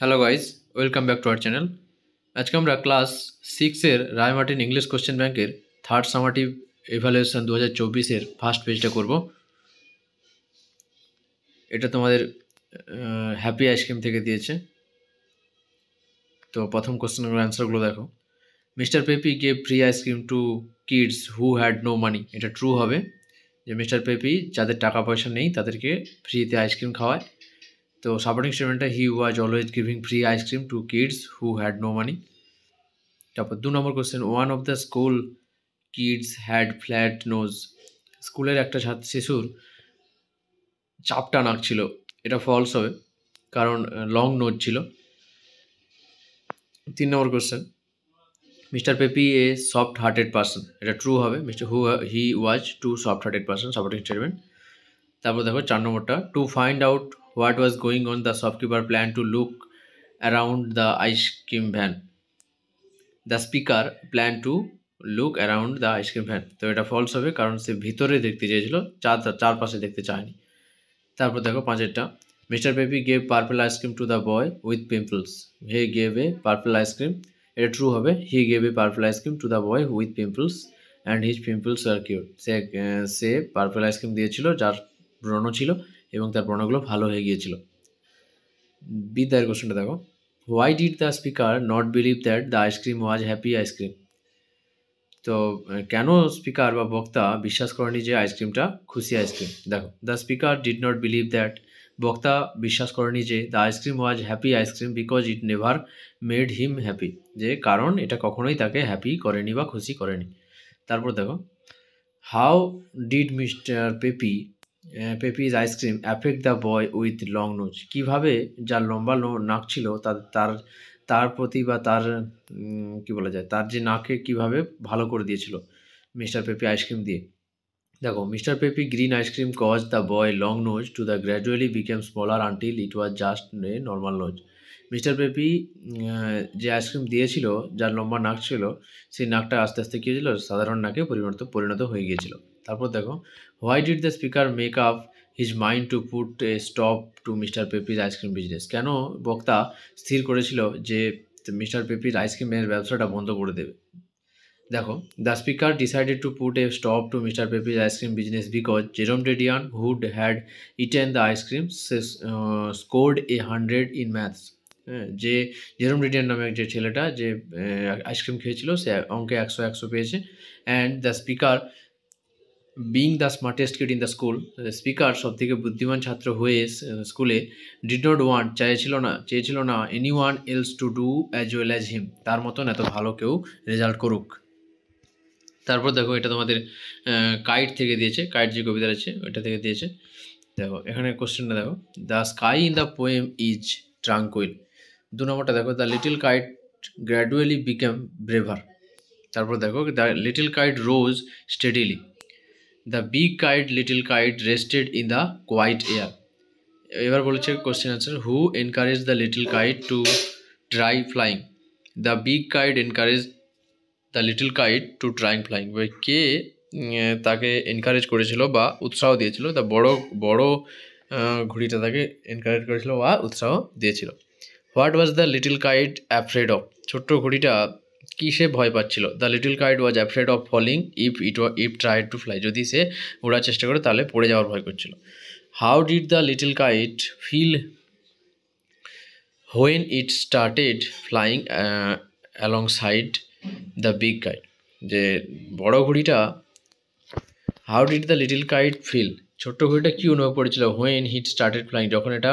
Hello guys, welcome back to our channel. আজকে আমরা class সিক্সের রায় মার্টিন ইংলিশ কোশ্চেন ব্যাংকের থার্ড সামাটিভ এভালুয়েশন 2024-এর ফার্স্ট পেজটা করব। এটা তোমাদের হ্যাপি আইসক্রিম থেকে দিয়েছে। তো প্রথম কোশ্চেনের অ্যান্সারগুলো দেখো। Mister Peppy gave free ice cream to kids who had no money. এটা ট্রু হবে, যে মিস্টার পেপি যাদের টাকা পয়সা নেই তাদেরকে ফ্রিতে আইসক্রিম খাওয়ায়। তো সাপোর্টিং স্টেটমেন্টটা, he was always giving free ice cream to kids who had no money. তারপর 2 নম্বর question, one of the school kids had flat nose. স্কুলের একটা শিশুর চাপটা নাক ছিল। এটা ফলস হবে, কারণ লং নোজ ছিল। 3 নম্বর question, mister Peppy a soft hearted person. এটা ট্রু হবে, he was too soft hearted person, supporting statement. তারপর দেখো 4 নম্বরটা, to find out what was going on the shopkeeper plan to look around the ice cream van. The speaker plan to look around the ice cream van. তো এটা false হবে, কারণ সে ভিতরে দেখতে চেয়েছিল, চারপাশে দেখতে চায়নি। তারপর দেখো 5এরটা, mister Peppy gave purple ice cream to the boy with pimples. He gave a purple ice cream. এটা ট্রু হবে, he gave a purple ice cream to the boy with pimples and his pimples are cure. সে purple ice cream দিয়েছিল যার ব্রণ ছিল এবং তার ব্রণগুলো ভালো হয়ে গিয়েছিল। বিদ্যার কোশ্চেনটা দেখো, why did the speaker not believe that the ice cream was happy ice cream. তো কেন স্পিকার বা বক্তা বিশ্বাস করেনি যে আইসক্রিমটা খুশি আইসক্রিম। দেখো, the speaker did not believe that, বক্তা বিশ্বাস করেনি যে the ice cream was happy ice cream because it never made him happy, যে কারণ এটা কখনোই তাকে হ্যাপি করেনি বা খুশি করেনি। তারপর দেখো, how did mister Peppy's ice cream affect the boy with long nose. কীভাবে যার লম্বা নাক ছিল তার তার তার প্রতি বা তার কী বলা যায়, তার যে নাকে কীভাবে ভালো করে দিয়েছিল মিস্টার পেপি আইসক্রিম দিয়ে। দেখো, mister Peppy green ice cream cause the boy long nose to the gradually became smaller until it was just a normal nose. Mister Peppy যে আইসক্রিম দিয়েছিল, যার লম্বা নাক ছিল, সেই নাকটা আস্তে আস্তে কী হয়েছিল, সাধারণ নাকে পরিণত হয়ে গিয়েছিল। তারপর দেখো, why did the speaker make up his mind to put a stop to mister পেপির আইসক্রিম বিজনেস। কেন বক্তা স্থির করেছিল যে মিস্টার পেপির আইসক্রিমের ব্যবসাটা বন্ধ করে দেবে। দেখো, the speaker decided to put a stop to mister Peppy's ice cream business because Jerome Dedian who'd had eaten the ice cream scored a 100 in maths. হ্যাঁ, যে জেরম ডেডিয়ান নামে যে ছেলেটা যে আইসক্রিম খেয়েছিল, সে অঙ্কে 100 পেয়েছে। And the speaker being the smartest kid in the school, speaker সব থেকে বুদ্ধিমান ছাত্র হয়ে স্কুলে ডিড নট ওয়ান্ট চেয়েছিল না any one else to do as well as him, তার মতন এত ভালো কেউ রেজাল্ট করুক। তারপর দেখো, এটা তোমাদের কাইট থেকে দিয়েছে, কাইট যে কবিতা আছে ওইটা থেকে দিয়েছে। দেখো এখানে কোশ্চেনটা দেখো, the sky in the poem is tranquil. 2 নম্বরটা দেখো, the little kite gradually became braver. তারপর দেখো, the little kite rose steadily. The big kite little kite rested in the quiet air. এবার বলেছে question answer, who encourage the little kite to try flying. The big kite encourage the little kite to trying flying. কে তাকে encourage করেছিল বা উৎসাহ দিয়েছিল, the বড় ঘুড়িটা তাকে এনকারেজ করেছিল বা উৎসাহ দিয়েছিল। What was the little kite afraid of. ছোট্ট ঘুড়িটা কিসে ভয় পাচ্ছিল। The little kite was afraid of falling if tried to fly. যদি সে ওড়ার চেষ্টা করে তাহলে পড়ে যাওয়ার ভয় করছিল। How did the little kite feel when it started flying alongside the big kite. যে বড় ঘুড়িটা, how did the little kite feel, ছোট্ট ঘুড়িটা কী অনুভব করেছিল, হোয়েন হিট স্টার্টেড ফ্লাইং, যখন এটা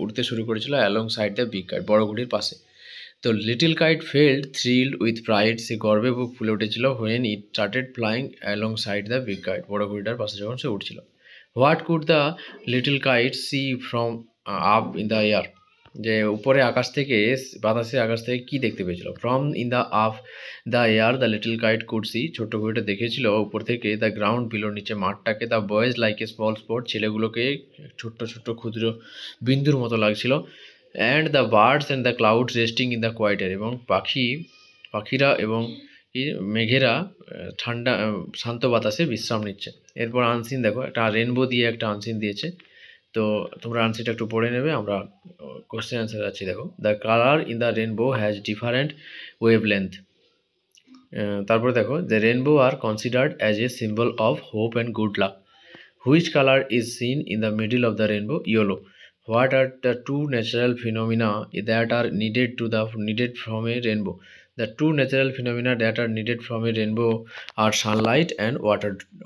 উড়তে শুরু করেছিল alongside the big kite, বড় ঘুড়ির পাশে। তো little kite felt thrilled with pride, সে গর্বে বুক ফুলে উঠেছিল, when it started flying alongside the big kite, বড় ঘুড়িটার পাশে যখন সে উঠছিল। What could the little kite see from up in the air. যে উপরে আকাশ থেকে, বাতাসে আকাশ থেকে কী দেখতে পেয়েছিল। From in the up the air the little kite could see, ছোট্ট ঘুড়িটা দেখেছিল উপর থেকে, দ্য গ্রাউন্ড বিলো, নিচে মাঠটাকে, the boys like a small spot, ছেলেগুলোকে ছোট্ট ছোট্ট ক্ষুদ্র বিন্দুর মতো লাগছিল। And the birds and the clouds resting in the quieter, এবং পাখিরা এবং মেঘেরা ঠান্ডা শান্ত বাতাসে বিশ্রাম নিচ্ছে। এরপর আনসিন দেখো, একটা রেনবো দিয়ে একটা আনসিন দিয়েছে। তো তোমরা আনসারটা একটু পড়ে নেবে, আমরা কোশ্চেন অ্যান্সার যাচ্ছি। দেখো, the colour in the rainbow has different wavelength. তারপরে দেখো, the rainbow R considered as a symbol of hope and good luck. Which colour is seen in the middle of the rainbow? Yellow. What are the two natural phenomena that are needed from a rainbow? The two natural phenomena that are needed from a rainbow are sunlight and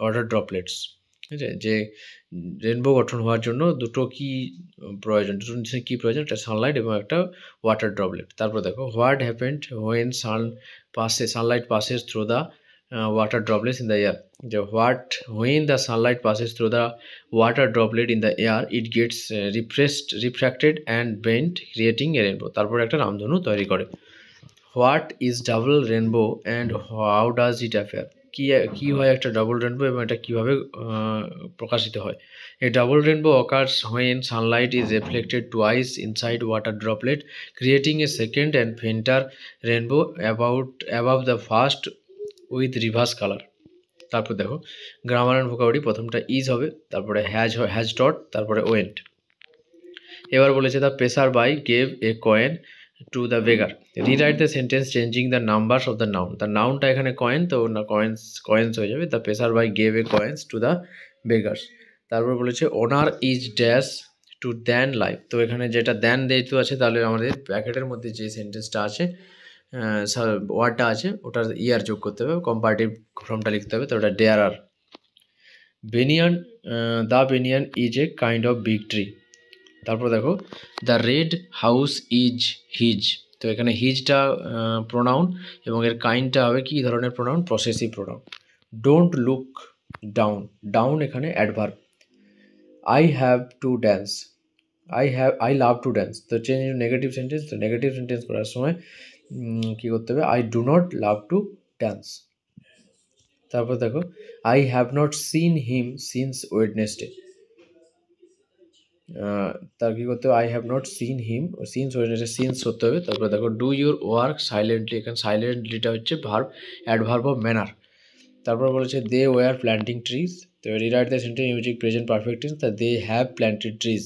water droplets. ঠিক আছে, যে rainbow গঠন হওয়ার জন্য দুটো কি প্রয়োজন, দুটো জিনিসের কী প্রয়োজন? একটা সানলাইট এবং একটা ওয়াটার ড্রপলেট। তারপর দেখো, what happened when Sunlight passes through the water droplets in the air. When the sunlight passes through the water droplet in the air, it gets refracted and bent, creating a rainbow. তারপর একটা রামধনু তৈরি করে। What is double rainbow and how does it appear? কি হয় একটা double rainbow এবং এটা কীভাবে প্রকাশিত হয়? এ double rainbow occurs when sunlight is reflected twice inside water droplet, creating a second and fainter rainbow above the first with reverse color. তারপর দেখো, গ্রামার অ্যান্ড ভোকাবুলারি, প্রথমটা ইজ হবে, তারপরে হ্যাজ ডট, তারপরে ওয়েন্ট। এবার বলেছে, the passer by gave a coin to the beggar. Rewrite the sentence changing the numbers of the noun. The নাউনটা এখানে কয়েন, তো না কয়েন্স হয়ে যাবে। The passer by gave a coins to the beggars. তারপর বলেছে, honour is dash to than life. তো এখানে যেটা দ্যান যেহেতু আছে, তাহলে আমাদের প্যাকেটের মধ্যে যে সেন্টেন্সটা আছে, ওয়ার্ডটা আছে, ওটার ইয়ার যোগ করতে হবে, কম্পারেটিভ ফর্মটা লিখতে হবে, তো ওটা there are. Banyan, the banyan is a kind of big tree. তারপর দেখো, the red house is his. তো এখানে হিজটা প্রোনাউন এবং এর কাইন্ডটা হবে কি ধরনের pronoun? Possessive pronoun. Don't look down, down এখানে adverb. I have to dance, I love to dance. তো চেঞ্জ ইন নেগেটিভ সেন্টেন্স, তো নেগেটিভ সেন্টেন্স করার সময় কী করতে হবে? I do not love to dance. তারপর দেখো, I have not seen him since Wednesday. তার কী করতে হবে? I have not seen him, since Wednesday, since করতে হবে। তারপর দেখো, ডু ইউর ওয়ার্ক সাইলেন্টলি। এখানে সাইলেন্টলিটা হচ্ছে অ্যাডভার্ব অফ ম্যানার। তারপর বলেছে, দে ওয়ার প্ল্যান্টিং ট্রিজ। তো rewrite the sentence using present perfect tense. তা they have planted trees.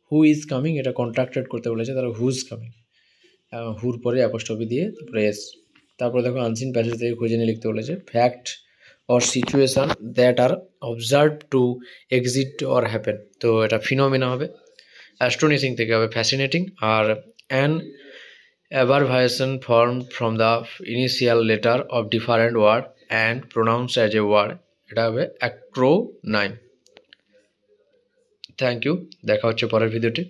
Who is coming, এটা কন্ট্রাক্টেড করতে বলেছে, তারপর হুজ কামিং, হুর পরে অ্যাপোস্ট্রফি দিয়ে তারপরে এস। তারপর দেখো, আনসিন প্যাসেজ থেকে খুঁজে নিয়ে লিখতে বলেছে, fact or situation that are observe to exist or happen. তো এটা ফিনোমেনা হবে। অ্যাস্ট্রোনিসিং থেকে হবে ফ্যাসিনেটিং। আর an abbreviation form from the initial letter of different word and pronounce as a word, এটা হবে অ্যাক্রোনাইম। থ্যাংক ইউ, দেখা হচ্ছে পরের ভিডিওতে।